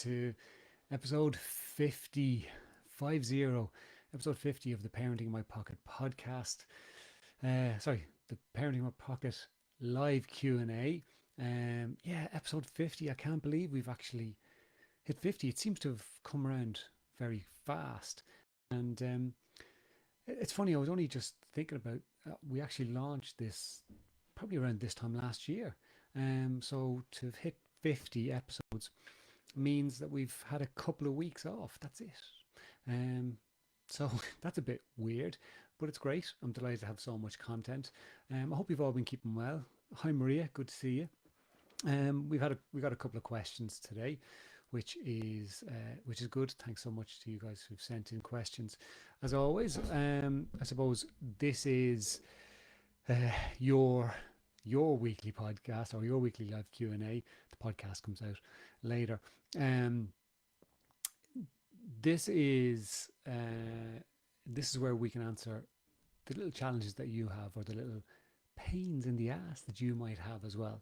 to episode 50, 50, episode 50 of the Parenting in My Pocket podcast. The Parenting in My Pocket live Q&A. Episode 50. I can't believe we've actually hit 50. It seems to have come around very fast. And it's funny, I was only just thinking about, we actually launched this probably around this time last year. So to have hit 50 episodes means that we've had a couple of weeks off. That's it. So that's a bit weird, but it's great. I'm delighted to have so much content. I hope you've all been keeping well. Hi Maria, good to see you. We got a couple of questions today, which is good. Thanks so much to you guys who've sent in questions. As always, I suppose this is your weekly podcast or your weekly live Q&A. The podcast comes out later. This is where we can answer the little challenges that you have or the little pains in the ass that you might have as well.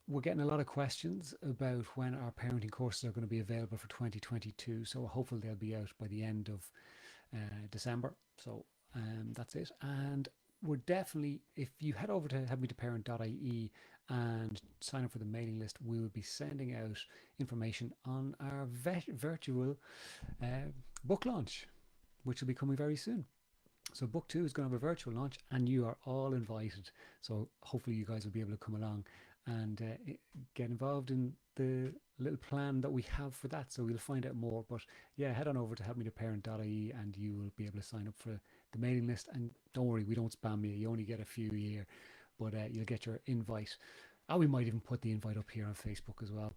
We're getting a lot of questions about when our parenting courses are going to be available for 2022. So hopefully they'll be out by the end of December. So that's it. And we're definitely, if you head over to helpmetoparent.ie and sign up for the mailing list, we will be sending out information on our virtual book launch, which will be coming very soon. So book 2 is going to have a virtual launch and you are all invited. So hopefully you guys will be able to come along and get involved in the little plan that we have for that. So we'll find out more. But yeah, head on over to helpmetoparent.ie and you will be able to sign up for the mailing list. And don't worry, we don't spam you. You only get a few a year, but you'll get your invite. We might even put the invite up here on Facebook as well.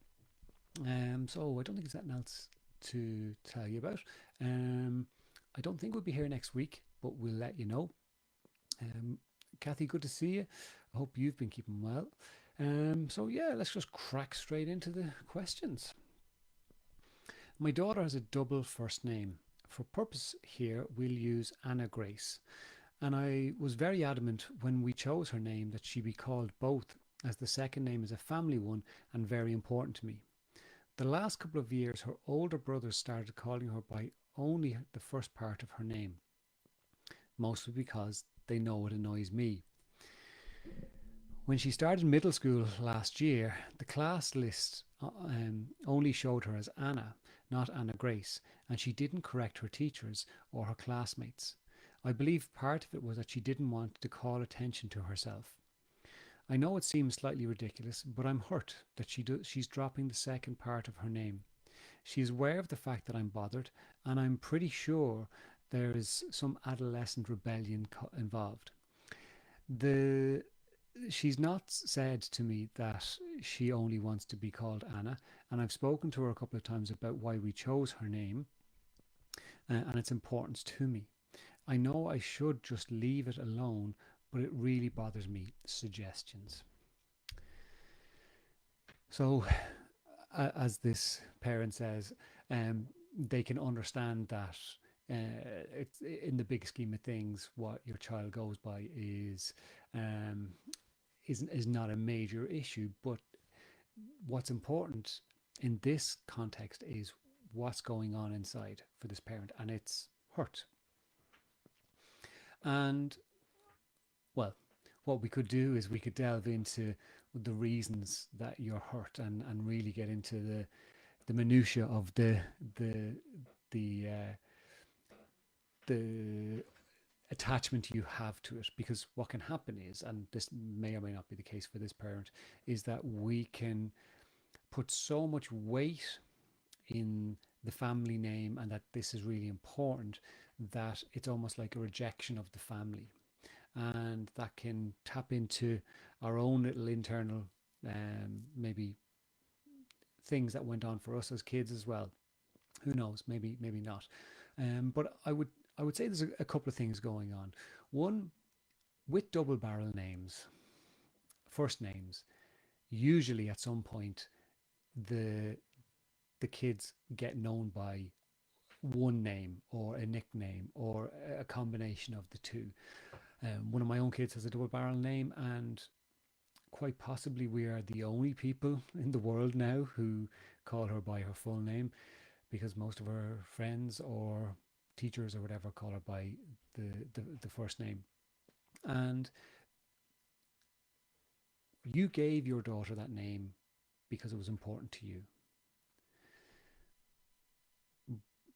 So I don't think there's anything else to tell you about. I don't think we'll be here next week, but we'll let you know. Kathy, good to see you. I hope you've been keeping well. Let's just crack straight into the questions. My daughter has a double first name. For purpose here, we'll use Anna Grace. And I was very adamant when we chose her name that she be called both, as the second name is a family one and very important to me. The last couple of years, her older brothers started calling her by only the first part of her name, mostly because they know it annoys me. When she started middle school last year, the class list only showed her as Anna, not Anna Grace, and she didn't correct her teachers or her classmates. I believe part of it was that she didn't want to call attention to herself. I know it seems slightly ridiculous, but I'm hurt that she's dropping the second part of her name. She is aware of the fact that I'm bothered, and I'm pretty sure there is some adolescent rebellion involved. She's not said to me that she only wants to be called Anna, and I've spoken to her a couple of times about why we chose her name and its importance to me. I know I should just leave it alone, but it really bothers me. Suggestions. So, as this parent says, they can understand that it's in the big scheme of things, what your child goes by is not a major issue, but what's important in this context is what's going on inside for this parent, and it's hurt. And well, what we could do is we could delve into the reasons that you're hurt and really get into the minutiae of the attachment you have to it, because what can happen is, and this may or may not be the case for this parent, is that we can put so much weight in the family name and that this is really important that it's almost like a rejection of the family, and that can tap into our own little internal maybe things that went on for us as kids as well. Who knows, maybe not. But I would say there's a couple of things going on. One, with double barrel names, first names, usually at some point the kids get known by one name or a nickname or a combination of the two. One of my own kids has a double barrel name, and quite possibly we are the only people in the world now who call her by her full name, because most of her friends or teachers or whatever call her by the first name. And you gave your daughter that name because it was important to you.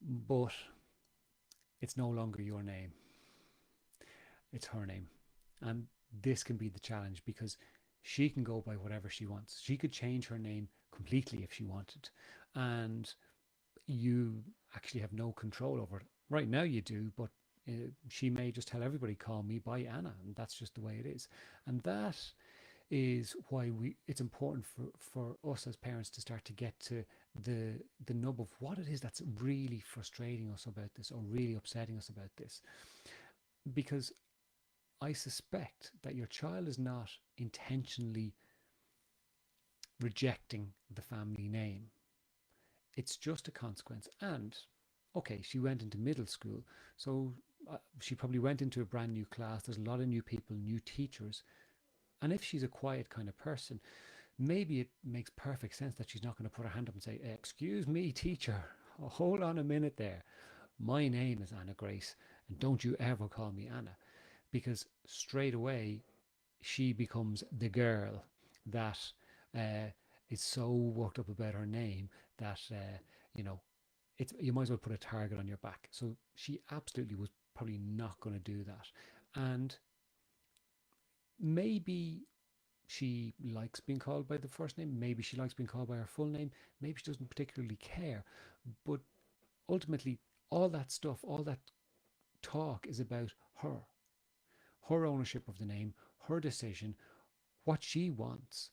But it's no longer your name, it's her name. And this can be the challenge, because she can go by whatever she wants. She could change her name completely if she wanted. And you actually have no control over it. Right now you do, but she may just tell everybody, call me by Anna, and that's just the way it is. And that is why it's important for us as parents to start to get to the nub of what it is that's really frustrating us about this, or really upsetting us about this. Because I suspect that your child is not intentionally rejecting the family name. It's just a consequence. And okay, she went into middle school, so she probably went into a brand new class. There's a lot of new people, new teachers. And if she's a quiet kind of person, maybe it makes perfect sense that she's not going to put her hand up and say, excuse me, teacher, hold on a minute there. My name is Anna Grace, and don't you ever call me Anna. Because straight away, she becomes the girl that is so worked up about her name that, you know, you might as well put a target on your back. So she absolutely was probably not going to do that. And maybe she likes being called by the first name. Maybe she likes being called by her full name. Maybe she doesn't particularly care. But ultimately, all that stuff, all that talk is about her ownership of the name, her decision, what she wants.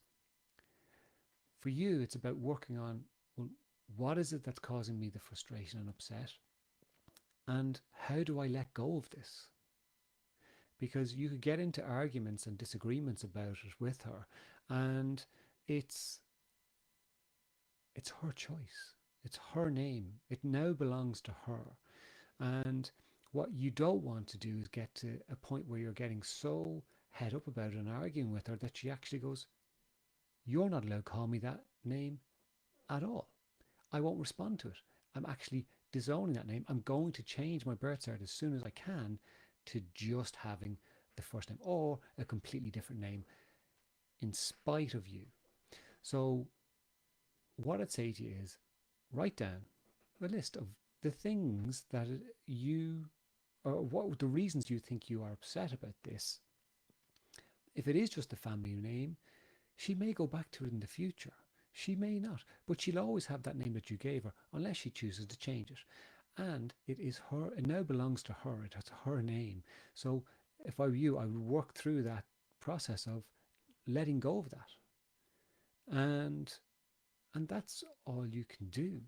For you, it's about working on, well, what is it that's causing me the frustration and upset? And how do I let go of this? Because you could get into arguments and disagreements about it with her, and it's her choice. It's her name. It now belongs to her. And what you don't want to do is get to a point where you're getting so head up about it and arguing with her that she actually goes, you're not allowed to call me that name at all. I won't respond to it. I'm actually disowning that name. I'm going to change my birth cert as soon as I can to just having the first name, or a completely different name, in spite of you. So what I'd say to you is, write down a list of the things that you, or what the reasons you think you are upset about this. If it is just a family name, she may go back to it in the future. She may not, but she'll always have that name that you gave her unless she chooses to change it. And it is her, it now belongs to her, it has her name. So if I were you, I would work through that process of letting go of that. And that's all you can do.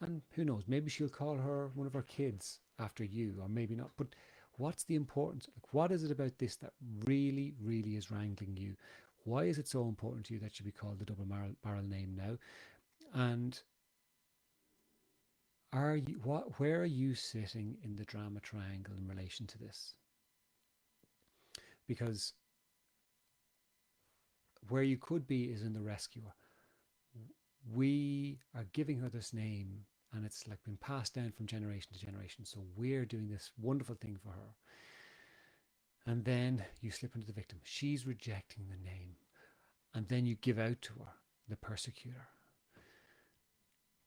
And who knows, maybe she'll call her one of her kids after you, or maybe not. But what's the importance? Like, what is it about this that really, really is wrangling you? Why is it so important to you that she be called the double barrel name now? And where are you sitting in the drama triangle in relation to this? Because where you could be is in the rescuer. We are giving her this name, and it's like been passed down from generation to generation. So we're doing this wonderful thing for her. And then you slip into the victim. She's rejecting the name. And then you give out to her, the persecutor.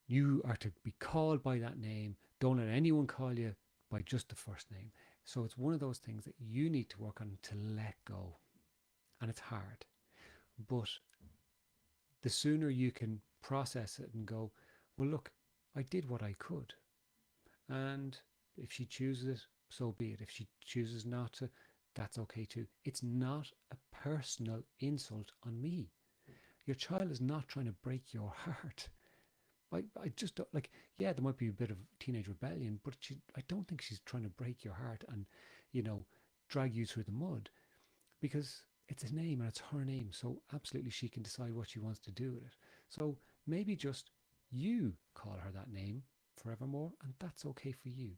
You are to be called by that name. Don't let anyone call you by just the first name. So it's one of those things that you need to work on to let go. And it's hard. But the sooner you can process it and go, well, look, I did what I could. And if she chooses it, so be it. If she chooses not to, that's okay too. It's not a personal insult on me. Your child is not trying to break your heart. I just don't, like, yeah, there might be a bit of teenage rebellion, but I don't think she's trying to break your heart and, drag you through the mud, because it's a name and it's her name. So absolutely she can decide what she wants to do with it. So maybe just you call her that name forevermore, and that's okay for you.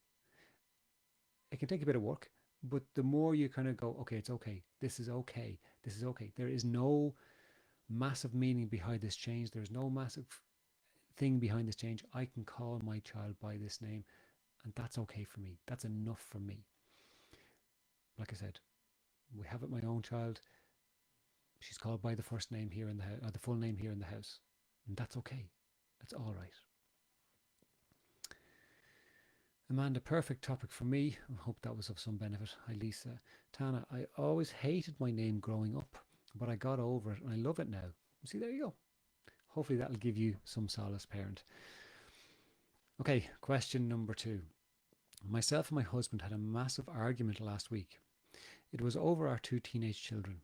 It can take a bit of work, but the more you kind of go, okay, it's okay. This is okay. This is okay. There is no massive meaning behind this change. There's no massive thing behind this change. I can call my child by this name, and that's okay for me. That's enough for me. Like I said, we have it. My own child, she's called by the first name here in the house, or the full name here in the house, and that's okay. That's all right. Amanda, perfect topic for me. I hope that was of some benefit. Hi, Lisa. Tana, I always hated my name growing up, but I got over it and I love it now. See, there you go. Hopefully that'll give you some solace, parent. Okay, question number 2. Myself and my husband had a massive argument last week. It was over our 2 teenage children.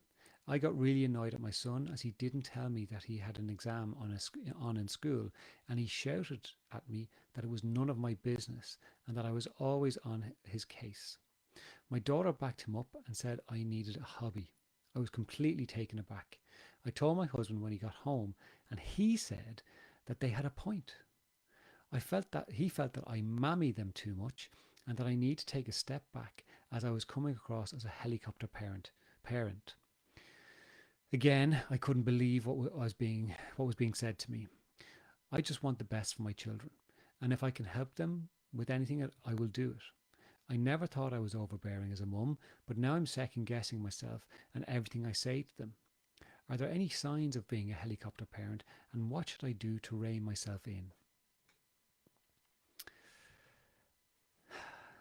I got really annoyed at my son as he didn't tell me that he had an exam on in school, and he shouted at me that it was none of my business and that I was always on his case. My daughter backed him up and said I needed a hobby. I was completely taken aback. I told my husband when he got home, and he said that they had a point. He felt that I mammy them too much and that I need to take a step back as I was coming across as a helicopter parent. Again, I couldn't believe what was being said to me. I just want the best for my children, and if I can help them with anything, I will do it. I never thought I was overbearing as a mum, but now I'm second guessing myself and everything I say to them. Are there any signs of being a helicopter parent, and what should I do to rein myself in?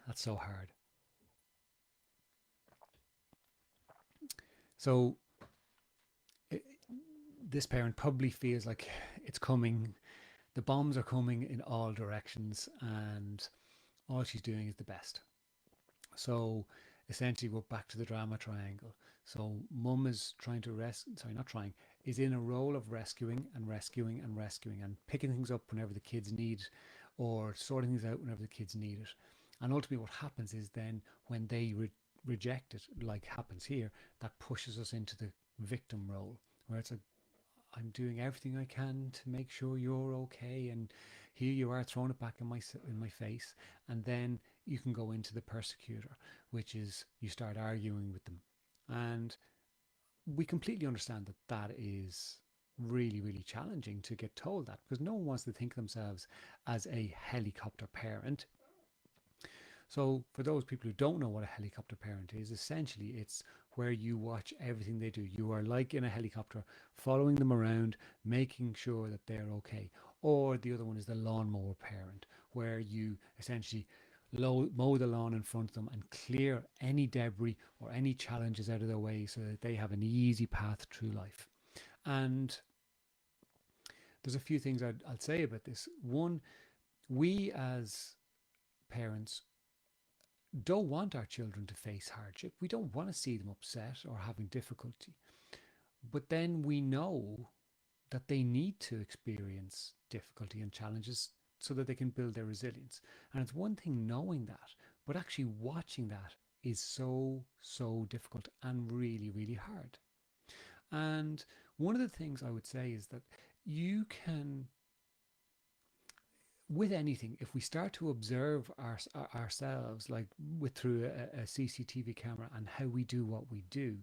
That's so hard. So this parent probably feels like it's coming, the bombs are coming in all directions, and all she's doing is the best. So essentially, we're back to the drama triangle. So mum is trying to not trying, is in a role of rescuing and rescuing and rescuing and picking things up whenever the kids need, or sorting things out whenever the kids need it. And ultimately, what happens is then when they reject it, like happens here, that pushes us into the victim role, where it's like, I'm doing everything I can to make sure you're okay, and here you are throwing it back in my face, and then you can go into the persecutor, which is you start arguing with them, and we completely understand that that is really, really challenging to get told that, because no one wants to think of themselves as a helicopter parent. So for those people who don't know what a helicopter parent is, essentially it's where you watch everything they do. You are like in a helicopter, following them around, making sure that they're okay. Or the other one is the lawnmower parent, where you essentially mow the lawn in front of them and clear any debris or any challenges out of their way so that they have an easy path through life. And there's a few things I'll say about this. One, we as parents don't want our children to face hardship. We don't want to see them upset or having difficulty. But then we know that they need to experience difficulty and challenges so that they can build their resilience. And it's one thing knowing that, but actually watching that is so, so difficult and really, really hard. And one of the things I would say is that you can, with anything, if we start to observe ourselves, like through a CCTV camera, and how we do what we do,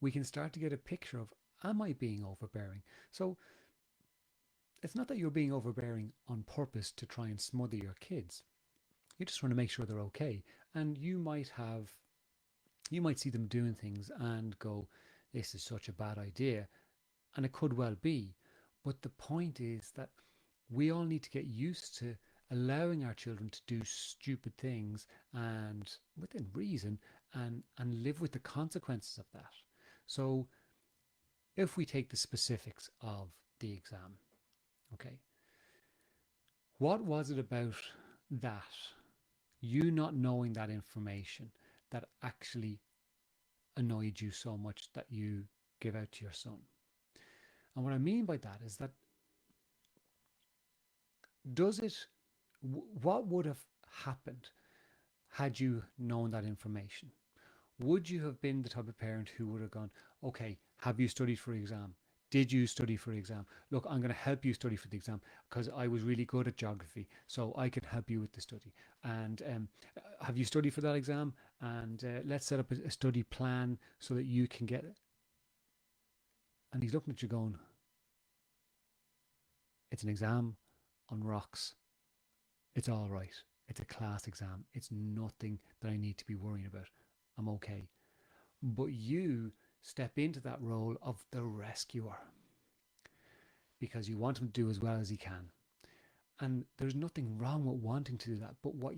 we can start to get a picture of, am I being overbearing? So it's not that you're being overbearing on purpose to try and smother your kids. You just want to make sure they're okay. And you might see them doing things and go, this is such a bad idea. And it could well be. But the point is that we all need to get used to allowing our children to do stupid things, and within reason, and live with the consequences of that. So if we take the specifics of the exam, okay, what was it about that, you not knowing that information, that actually annoyed you so much that you give out to your son? And what I mean by that is that, what would have happened had you known that information? Would you have been the type of parent who would have gone, okay, have you studied for the exam? Did you study for the exam? Look, I'm going to help you study for the exam because I was really good at geography, so I can help you with the study. And have you studied for that exam? And let's set up a study plan so that you can get it. And he's looking at you going, It's an exam on rocks. It's all right. It's a class exam. It's nothing that I need to be worrying about. I'm okay. But you step into that role of the rescuer because you want him to do as well as he can. And there's nothing wrong with wanting to do that. But what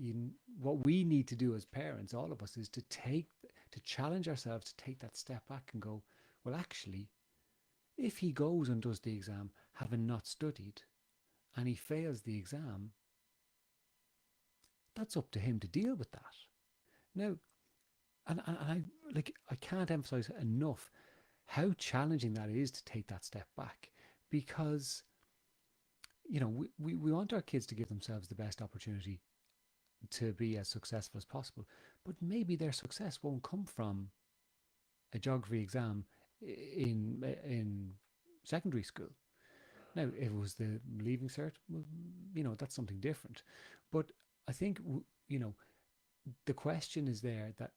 we need to do as parents, all of us, is to challenge ourselves to take that step back and go, well, actually, if he goes and does the exam having not studied and he fails the exam, that's up to him to deal with that. Now, and I can't emphasize enough how challenging that is to take that step back, because we want our kids to give themselves the best opportunity to be as successful as possible, but maybe their success won't come from a geography exam in secondary school. Now, if it was the leaving cert, well, that's something different. But I think the question is there that,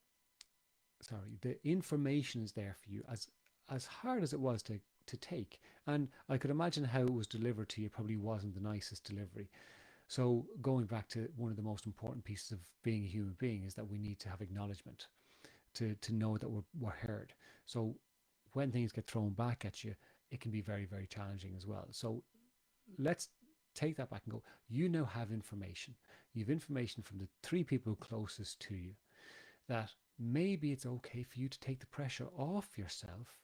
sorry, the information is there for you, as hard as it was to take. And I could imagine how it was delivered to you probably wasn't the nicest delivery. So going back to one of the most important pieces of being a human being is that we need to have acknowledgement, to know that we're heard. So when things get thrown back at you, it can be very, very challenging as well. So let's take that back and go, you now have information. You have information from the three people closest to you that maybe it's okay for you to take the pressure off yourself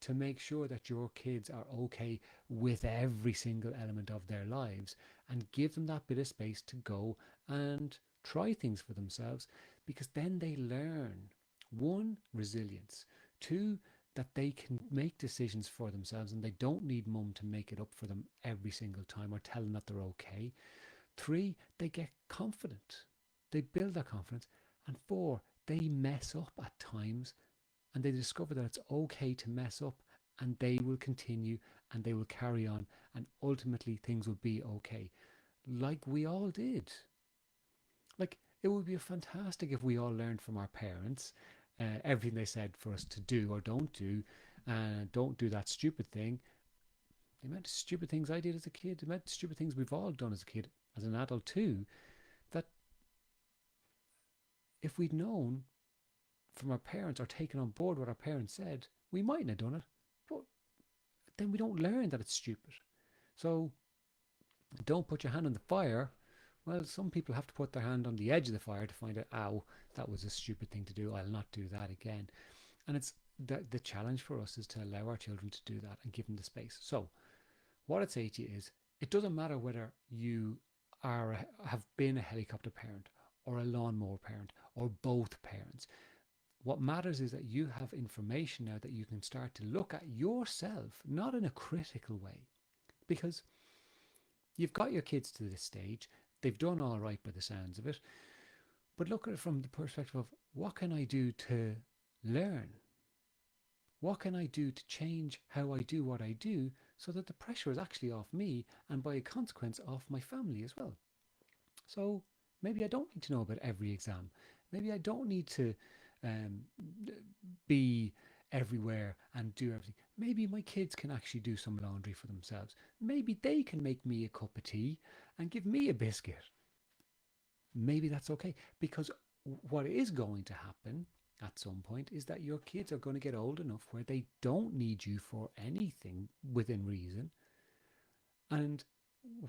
to make sure that your kids are okay with every single element of their lives, and give them that bit of space to go and try things for themselves, because then they learn, one, resilience, two, that they can make decisions for themselves and they don't need mum to make it up for them every single time or tell them that they're okay. Three, they get confident. They build that confidence. And four, they mess up at times and they discover that it's okay to mess up, and they will continue and they will carry on, and ultimately things will be okay. Like we all did. Like, it would be fantastic if we all learned from our parents everything they said for us to do or don't do, and don't do that stupid thing. The amount of stupid things I did as a kid, the amount of stupid things we've all done as a kid, as an adult too, that if we'd known from our parents or taken on board what our parents said, we mightn't have done it. But then we don't learn that it's stupid. So don't put your hand on the fire. Well, some people have to put their hand on the edge of the fire to find out, ow, that was a stupid thing to do. I'll not do that again. And it's the challenge for us is to allow our children to do that and give them the space. So what I'd say to you is, it doesn't matter whether you have been a helicopter parent or a lawnmower parent or both parents. What matters is that you have information now that you can start to look at yourself, not in a critical way, because you've got your kids to this stage. They've done all right by the sounds of it. But look at it from the perspective of, what can I do to learn? What can I do to change how I do what I do so that the pressure is actually off me and by consequence off my family as well? So maybe I don't need to know about every exam. Maybe I don't need to um, be everywhere and do everything. Maybe my kids can actually do some laundry for themselves. Maybe they can make me a cup of tea and give me a biscuit. Maybe that's okay, because what is going to happen at some point is that your kids are going to get old enough where they don't need you for anything within reason. And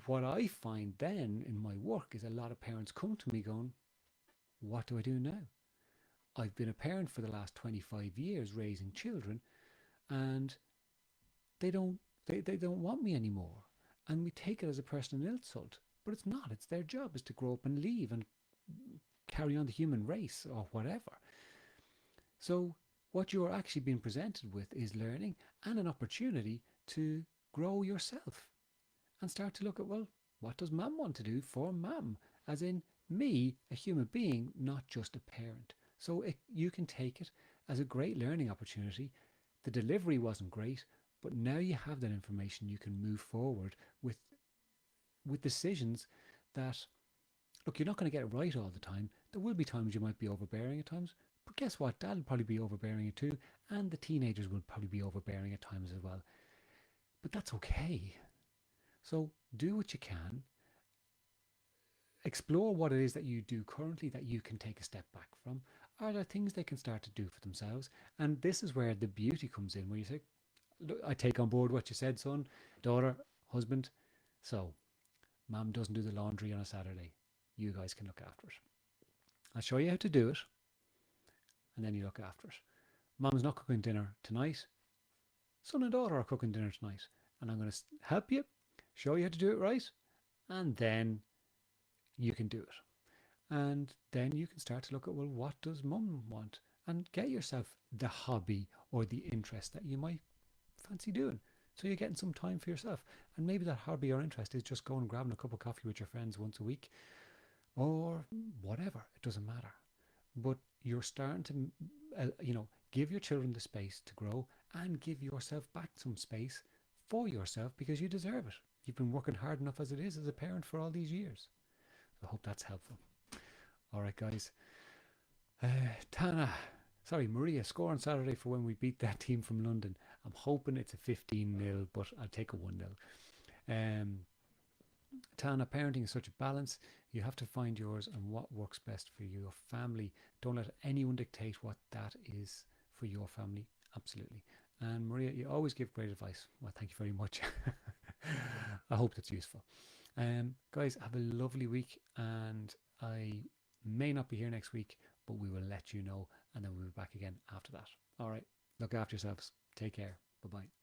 what I find then in my work is a lot of parents come to me going, what do I do now? I've been a parent for the last 25 years raising children, and they don't want me anymore. And we take it as a personal insult. But it's not. It's their job is to grow up and leave and carry on the human race or whatever. So what you're actually being presented with is learning and an opportunity to grow yourself and start to look at, well, what does mum want to do for mum? As in me, a human being, not just a parent. So you can take it as a great learning opportunity. The delivery wasn't great, but now you have that information, you can move forward with decisions that, look, you're not going to get it right all the time. There will be times you might be overbearing at times, but guess what? Dad will probably be overbearing too, and the teenagers will probably be overbearing at times as well. But that's okay. So do what you can. Explore what it is that you do currently that you can take a step back from. Are there things they can start to do for themselves? And this is where the beauty comes in, where you say, look, I take on board what you said, son, daughter, husband. So, mom doesn't do the laundry on a Saturday. You guys can look after it. I'll show you how to do it, and then you look after it. Mom's not cooking dinner tonight. Son and daughter are cooking dinner tonight, and I'm going to help you, show you how to do it right, and then you can do it. And then you can start to look at, well, what does mum want? And get yourself the hobby or the interest that you might fancy doing. So you're getting some time for yourself. And maybe that hobby or interest is just going and grabbing a cup of coffee with your friends once a week or whatever. It doesn't matter. But you're starting to, give your children the space to grow and give yourself back some space for yourself because you deserve it. You've been working hard enough as it is as a parent for all these years. I hope that's helpful. All right, guys. Maria, score on Saturday for when we beat that team from London. I'm hoping it's a 15-0, but I'll take a 1-0. Tana, parenting is such a balance. You have to find yours and what works best for your family. Don't let anyone dictate what that is for your family. Absolutely. And Maria, you always give great advice. Well, thank you very much. I hope that's useful. Guys, have a lovely week, and I may not be here next week, but we will let you know, and then we'll be back again after that. All right. Look after yourselves. Take care. Bye-bye.